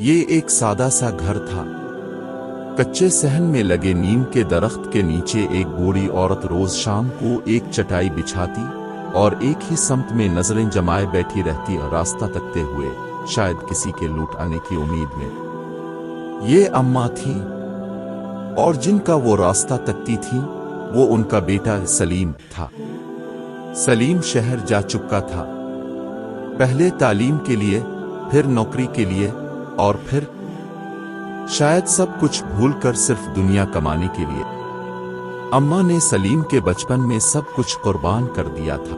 یہ ایک سادہ سا گھر تھا۔ کچے صحن میں لگے نیم کے درخت کے نیچے ایک بوڑھی عورت روز شام کو ایک چٹائی بچھاتی اور ایک ہی سمت میں نظریں جمائے بیٹھی رہتی اور راستہ تکتے ہوئے، شاید کسی کے لوٹ آنے کی امید میں۔ یہ اماں تھی، اور جن کا وہ راستہ تکتی تھی وہ ان کا بیٹا سلیم تھا۔ سلیم شہر جا چکا تھا، پہلے تعلیم کے لیے، پھر نوکری کے لیے، اور پھر شاید سب کچھ بھول کر صرف دنیا کمانے کے لیے۔ اماں نے سلیم کے بچپن میں سب کچھ قربان کر دیا تھا،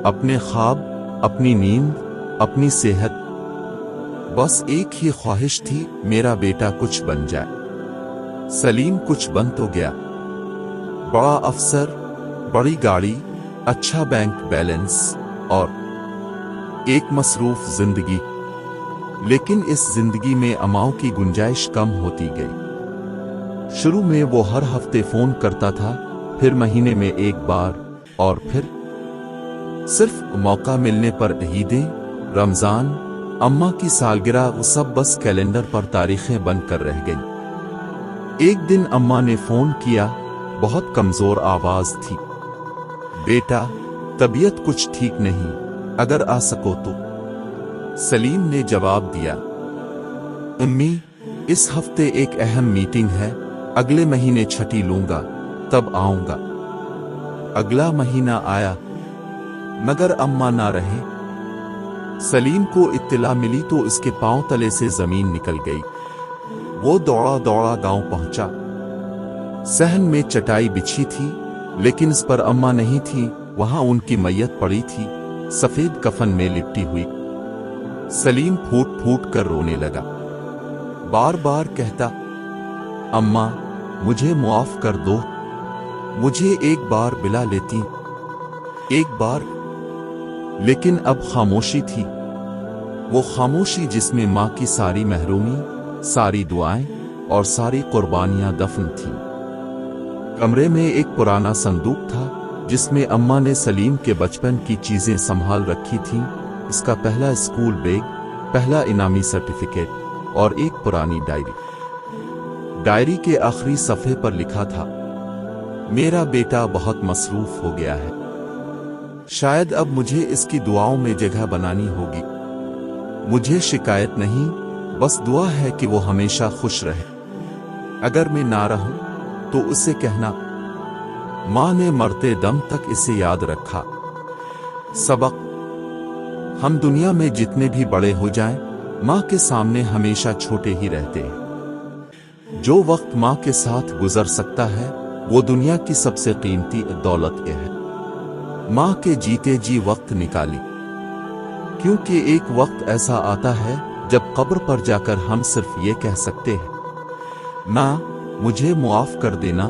اپنے خواب، اپنی نیند، اپنی صحت۔ بس ایک ہی خواہش تھی، میرا بیٹا کچھ بن جائے۔ سلیم کچھ بن تو گیا، بڑا افسر، بڑی گاڑی، اچھا بینک بیلنس اور ایک مصروف زندگی۔ لیکن اس زندگی میں اماؤں کی گنجائش کم ہوتی گئی۔ شروع میں وہ ہر ہفتے فون کرتا تھا، پھر مہینے میں ایک بار، اور پھر صرف موقع ملنے پر عیدیں، رمضان، اماں کی سالگرہ، وہ سب بس کیلنڈر پر تاریخیں بن کر رہ گئیں۔ ایک دن اماں نے فون کیا، بہت کمزور آواز تھی۔ بیٹا، طبیعت کچھ ٹھیک نہیں، اگر آ سکو تو۔ سلیم نے جواب دیا، امی، اس ہفتے ایک اہم میٹنگ ہے، اگلے مہینے چھٹی لوں گا، تب آؤں گا۔ اگلا مہینہ آیا، مگر اماں نہ رہے۔ سلیم کو اطلاع ملی تو اس کے پاؤں تلے سے زمین نکل گئی۔ وہ دوڑا دوڑا گاؤں پہنچا۔ صحن میں چٹائی بچھی تھی، لیکن اس پر اماں نہیں تھی، وہاں ان کی میت پڑی تھی، سفید کفن میں لپٹی ہوئی۔ سلیم پھوٹ پھوٹ کر رونے لگا، بار بار کہتا، اماں، مجھے معاف کر دو، مجھے ایک بار بلا لیتی، ایک بار۔ لیکن اب خاموشی تھی، وہ خاموشی جس میں ماں کی ساری محرومی، ساری دعائیں اور ساری قربانیاں دفن تھیں۔ کمرے میں ایک پرانا صندوق تھا جس میں اماں نے سلیم کے بچپن کی چیزیں سنبھال رکھی تھیں، اس کا پہلا اسکول بیگ، پہلا انعامی سرٹیفکیٹ، اور ایک پرانی ڈائری۔ ڈائری کے آخری صفحے پر لکھا تھا، میرا بیٹا بہت مصروف ہو گیا ہے، شاید اب مجھے اس کی دعاؤں میں جگہ بنانی ہوگی۔ مجھے شکایت نہیں، بس دعا ہے کہ وہ ہمیشہ خوش رہے۔ اگر میں نہ رہوں تو اسے کہنا۔ ماں نے مرتے دم تک اسے یاد رکھا۔ سبق: ہم دنیا میں جتنے بھی بڑے ہو جائیں، ماں کے سامنے ہمیشہ چھوٹے ہی رہتے ہیں۔ جو وقت ماں کے ساتھ گزر سکتا ہے، وہ دنیا کی سب سے قیمتی دولت ہے۔ ماں کے جیتے جی وقت نکالی، کیونکہ ایک وقت ایسا آتا ہے جب قبر پر جا کر ہم صرف یہ کہہ سکتے ہیں، ماں، مجھے معاف کر دینا،